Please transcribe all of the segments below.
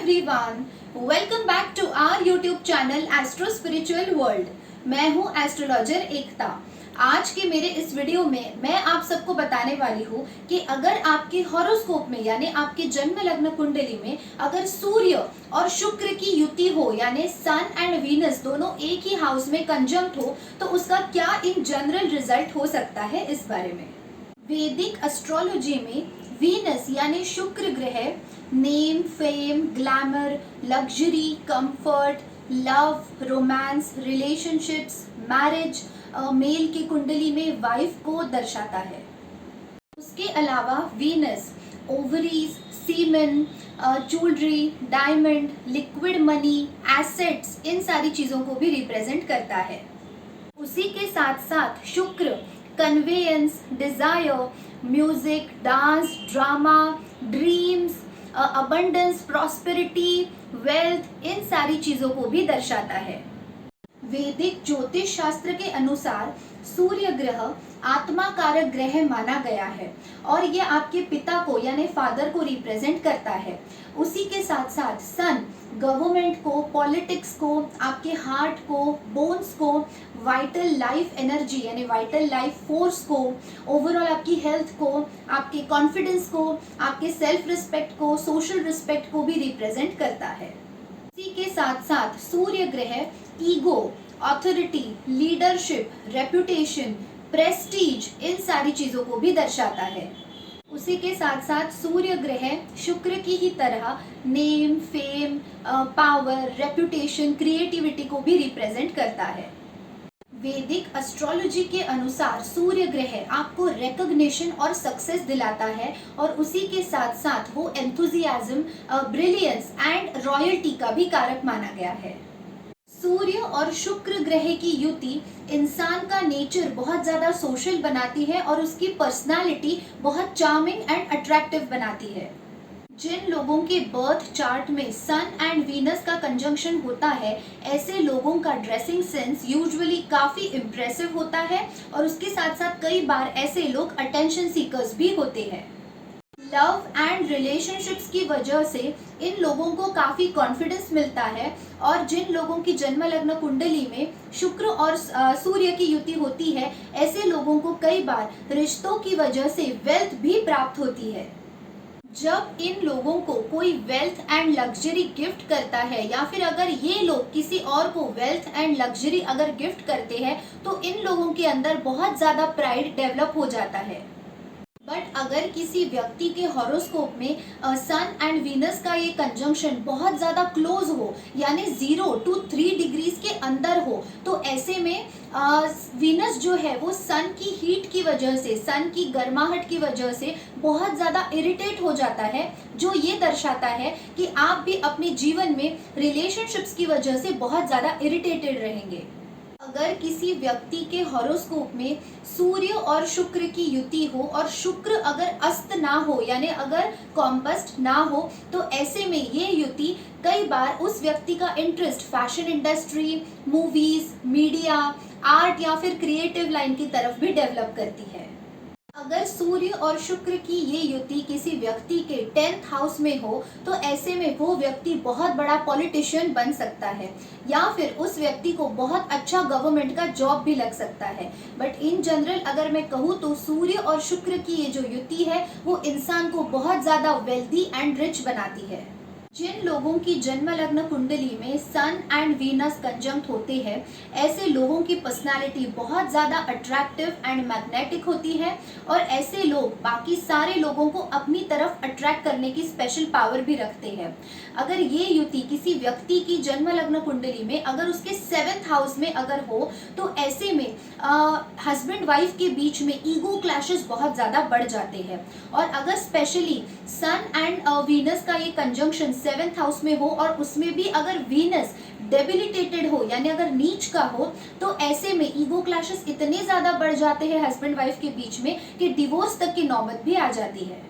everyone, welcome back to our YouTube channel Astro Spiritual World। मैं हूँ astrologer एकता। आज के मेरे इस वीडियो में मैं आप सबको बताने वाली हूँ कि अगर आपके हॉरोस्कोप में यानी आपके जन्म लग्न कुंडली में अगर सूर्य और शुक्र की युति हो यानी सन एंड वीनस दोनों एक ही हाउस में कंजंक्ट हो तो उसका क्या इन जनरल रिजल्ट हो सकता है, इस बारे में। वैदिक एस्ट्रोलॉजी में वीनस यानी शुक्र ग्रह name, fame, glamour, luxury, comfort, love, romance, relationships, marriage, male की कुंडली में वाइफ को दर्शाता है। उसके अलावा Venus ovaries, semen, jewellery, diamond, liquid money, assets, इन सारी चीजों को भी रिप्रेजेंट करता है। उसी के साथ साथ शुक्र conveyance, desire, music, dance, drama, dreams, abundance, prosperity, wealth, इन सारी चीजों को भी दर्शाता है। वैदिक ज्योतिष शास्त्र के अनुसार सूर्य ग्रह आत्मा कारक ग्रह माना गया है और ये आपके पिता को यानी फादर को रिप्रेजेंट करता है। उसी के साथ साथ सन गवर्नमेंट को, पॉलिटिक्स को, आपके हार्ट को, बोन्स को, वाइटल लाइफ एनर्जी यानी वाइटल लाइफ फोर्स को, ओवरऑल आपकी हेल्थ को, आपके कॉन्फिडेंस को, आपके सेल्फ रिस्पेक्ट को, सोशल रिस्पेक्ट को भी रिप्रेजेंट करता है। इसी के साथ साथ सूर्य ग्रह ego, authority, leadership, reputation, prestige, इन सारी चीजों को भी दर्शाता है। उसी के साथ साथ सूर्य ग्रह शुक्र की ही तरह name, fame, power, reputation, creativity को भी रिप्रेजेंट करता है। वैदिक एस्ट्रोलॉजी के अनुसार सूर्य ग्रह आपको रिकॉग्निशन और सक्सेस दिलाता है और उसी के साथ साथ वो एंथुजियाज्म, ब्रिलियंस एंड रॉयल्टी का भी कारक माना गया है। सूर्य और शुक्र ग्रह की युति इंसान का नेचर बहुत ज्यादा सोशल बनाती है और उसकी पर्सनालिटी बहुत चार्मिंग एंड अट्रैक्टिव बनाती है। जिन लोगों के बर्थ चार्ट में सन एंड वीनस का कंजंक्शन होता है, ऐसे लोगों का ड्रेसिंग सेंस यूजुअली काफी इम्प्रेसिव होता है और उसके साथ साथ कई बार ऐसे लोग अटेंशन सीकर्स भी होते हैं। लव एंड रिलेशनशिप्स की वजह से इन लोगों को काफी कॉन्फिडेंस मिलता है और जिन लोगों की जन्म लग्न कुंडली में शुक्र और सूर्य की युति होती है, ऐसे लोगों को कई बार रिश्तों की वजह से वेल्थ भी प्राप्त होती है। जब इन लोगों को कोई वेल्थ एंड लग्जरी गिफ्ट करता है या फिर अगर ये लोग किसी और को वेल्थ एंड लग्जरी अगर गिफ्ट करते हैं तो इन लोगों के अंदर बहुत ज्यादा प्राइड डेवलप हो जाता है। बट अगर किसी व्यक्ति के हॉरोस्कोप में सन एंड वीनस का ये कंजंक्शन बहुत ज्यादा क्लोज हो यानी 0 to 3 डिग्रीज के अंदर हो तो ऐसे में वीनस जो है वो सन की हीट की वजह से, सन की गर्माहट की वजह से बहुत ज्यादा इरिटेट हो जाता है, जो ये दर्शाता है कि आप भी अपने जीवन में रिलेशनशिप्स की वजह से बहुत ज्यादा इरिटेटेड रहेंगे। अगर किसी व्यक्ति के हॉरोस्कोप में सूर्य और शुक्र की युति हो और शुक्र अगर अस्त ना हो यानी अगर कॉम्बस्ट ना हो तो ऐसे में ये युति कई बार उस व्यक्ति का interest fashion industry, movies, media, art या फिर क्रिएटिव लाइन की तरफ भी डेवलप करती है। अगर सूर्य और शुक्र की ये युति किसी व्यक्ति के 10th हाउस में हो तो ऐसे में वो व्यक्ति बहुत बड़ा पॉलिटिशियन बन सकता है या फिर उस व्यक्ति को बहुत अच्छा गवर्नमेंट का जॉब भी लग सकता है। बट इन जनरल अगर मैं कहूँ तो सूर्य और शुक्र की ये जो युति है वो इंसान को बहुत ज्यादा वेल्दी एंड रिच बनाती है। जिन लोगों की जन्म लग्न कुंडली में सन एंड वीनस कंजंक्ट होते हैं, ऐसे लोगों की पर्सनालिटी बहुत ज़्यादा अट्रैक्टिव एंड मैग्नेटिक होती है और ऐसे लोग बाकी सारे लोगों को अपनी तरफ अट्रैक्ट करने की स्पेशल पावर भी रखते हैं। अगर ये युति किसी व्यक्ति की जन्म लग्न कुंडली में अगर उसके 7th हाउस में अगर हो तो ऐसे में हस्बैंड वाइफ के बीच में ईगो क्लैशेस बहुत ज़्यादा बढ़ जाते हैं और अगर स्पेशली सन एंड वीनस का ये कंजंक्शन 7th हाउस में हो और उसमें भी अगर वीनस डेबिलिटेटेड हो यानी अगर नीच का हो तो ऐसे में ईगो क्लैशेस इतने ज्यादा बढ़ जाते हैं हस्बैंड वाइफ के बीच में कि डिवोर्स तक की नौबत भी आ जाती है।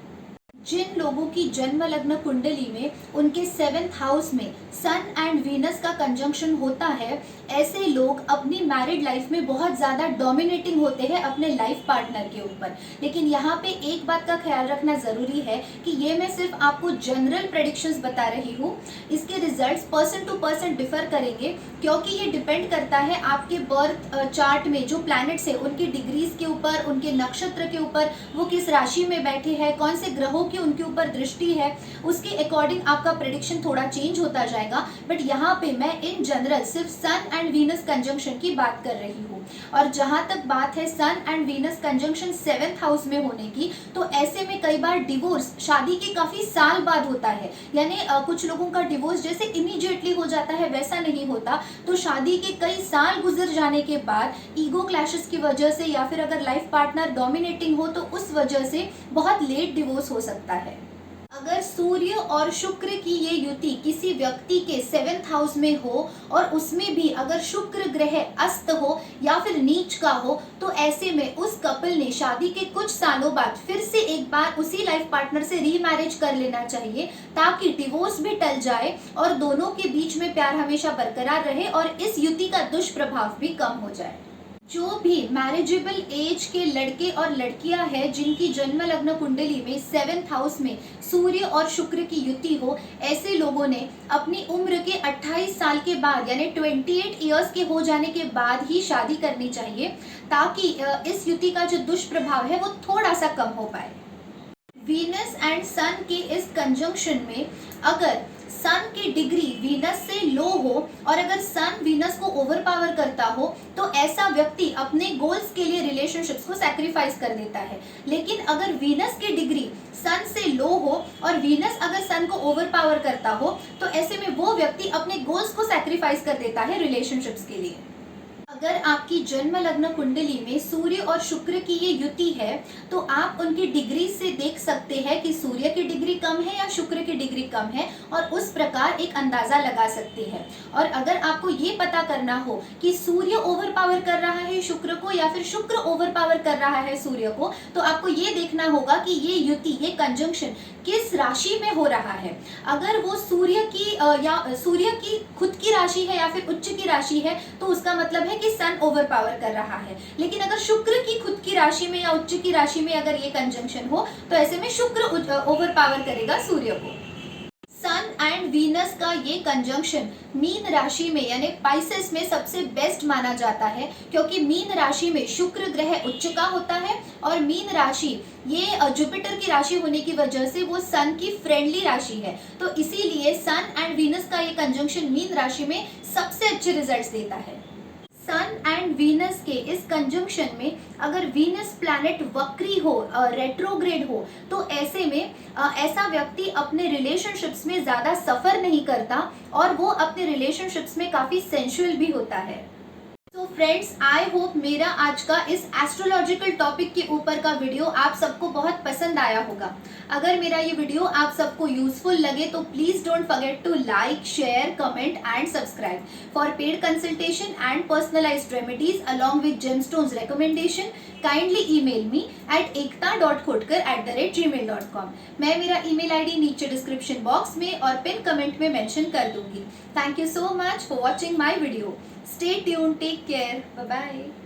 जिन लोगों की जन्म लग्न कुंडली में उनके 7th हाउस में सन एंड वीनस का कंजंक्शन होता है, ऐसे लोग अपनी मैरिड लाइफ में बहुत ज़्यादा डोमिनेटिंग होते हैं अपने लाइफ पार्टनर के ऊपर। लेकिन यहाँ पे एक बात का ख्याल रखना ज़रूरी है कि ये मैं सिर्फ आपको जनरल प्रेडिक्शंस बता रही हूँ, इसके results person to person differ करेंगे, क्योंकि ये डिपेंड करता है आपके बर्थ चार्ट में जो प्लैनेट्स है उनकी डिग्रीज के ऊपर, उनके नक्षत्र के ऊपर, वो किस राशि में बैठे हैं, कौन से ग्रहों की उनके ऊपर दृष्टि है, उसके अकॉर्डिंग आपका प्रेडिक्शन थोड़ा चेंज होता जाएगा। बट यहाँ पे मैं इन जनरल सिर्फ सन एंड वीनस कंजंक्शन की बात कर रही हूँ। और जहाँ तक बात है Sun and Venus conjunction 7th house में होने की, तो ऐसे में कई बार डिवोर्स शादी के काफी साल बाद होता है। यानी कुछ लोगों का डिवोर्स जैसे इमीडिएटली हो जाता है वैसा नहीं होता, तो शादी के कई साल गुजर जाने के बाद ईगो क्लैशेस की वजह से या फिर अगर लाइफ पार्टनर डोमिनेटिंग हो तो उस वजह से बहुत लेट डिवोर्स हो सकता है। अगर सूर्य और शुक्र की ये युति किसी व्यक्ति के 7th हाउस में हो और उसमें भी अगर शुक्र ग्रह अस्त हो या फिर नीच का हो, तो ऐसे में उस कपल ने शादी के कुछ सालों बाद फिर से एक बार उसी लाइफ पार्टनर से रीमैरिज कर लेना चाहिए, ताकि डिवोर्स भी टल जाए और दोनों के बीच में प्यार हमेशा बरकरार रहे और इस युति का दुष्प्रभाव भी कम हो जाए। जो भी मैरिजेबल एज के लड़के और लड़कियां हैं जिनकी जन्म लग्न कुंडली में 7th हाउस में सूर्य और शुक्र की युति हो, ऐसे लोगों ने अपनी उम्र के 28 साल के बाद यानी 28 इयर्स के हो जाने के बाद ही शादी करनी चाहिए, ताकि इस युति का जो दुष्प्रभाव है वो थोड़ा सा कम हो पाए। वीनस एंड सन के इस कंजंक्शन में अगर सन की डिग्री वीनस से लो हो और अगर सन वीनस को ओवरपावर करता हो, तो ऐसा व्यक्ति अपने गोल्स के लिए रिलेशनशिप्स को सैक्रिफाइस कर देता है। लेकिन अगर वीनस की डिग्री सन से लो हो और वीनस अगर सन को ओवरपावर करता हो, तो ऐसे में वो व्यक्ति अपने गोल्स को सैक्रिफाइस कर देता है रिलेशनशिप्स के लिए। अगर आपकी जन्म लग्न कुंडली में सूर्य और शुक्र की ये युति है, तो आप उनकी डिग्री से देख सकते हैं कि सूर्य की डिग्री कम है या शुक्र की डिग्री कम है, और उस प्रकार एक अंदाजा लगा सकते हैं। और अगर आपको ये पता करना हो कि सूर्य ओवरपावर कर रहा है शुक्र को या फिर शुक्र ओवरपावर कर रहा है सूर्य को, तो आपको ये देखना होगा कि ये युति, ये कंजंक्शन किस राशि में हो रहा है। अगर वो सूर्य की खुद की राशि है या फिर उच्च की राशि है, तो उसका मतलब है कि सन ओवरपावर कर रहा है। लेकिन अगर शुक्र की खुद की राशि में या उच्च की राशि में अगर ये कंजंक्शन हो, तो ऐसे में शुक्र ओवरपावर करेगा सूर्य को। सन एंड वीनस का ये कंजंक्शन मीन राशि में यानी पाइसेस में सबसे बेस्ट माना जाता है, क्योंकि मीन राशि में शुक्र ग्रह उच्च का होता है और मीन राशि ये जुपिटर की राशि होने की वजह से वो सन की फ्रेंडली राशि है। तो इसीलिए सन एंड वीनस का ये कंजंक्शन मीन राशि में सबसे अच्छे रिजल्ट्स देता है। सन एंड वीनस के इस कंजंक्शन में अगर वीनस प्लैनेट वक्री हो, रेट्रोग्रेड हो, तो ऐसे में ऐसा व्यक्ति अपने रिलेशनशिप्स में ज़्यादा सफ़र नहीं करता और वो अपने रिलेशनशिप्स में काफ़ी सेंशुअल भी होता है। तो फ्रेंड्स, आई होप मेरा आज का इस एस्ट्रोलॉजिकल टॉपिक के ऊपर का वीडियो आप सबको बहुत पसंद आया होगा। अगर मेरा ये वीडियो आप सबको यूजफुल लगे तो please don't forget to like, share, comment and subscribe. For paid consultation and personalized remedies along with gemstones recommendation, kindly email me at ekta.khotkar@gmail.com। मैं मेरा ईमेल आईडी नीचे डिस्क्रिप्शन बॉक्स में और पिन कमेंट में mention कर दूंगी। Thank you so much for watching my video. Stay tuned, take care, bye bye।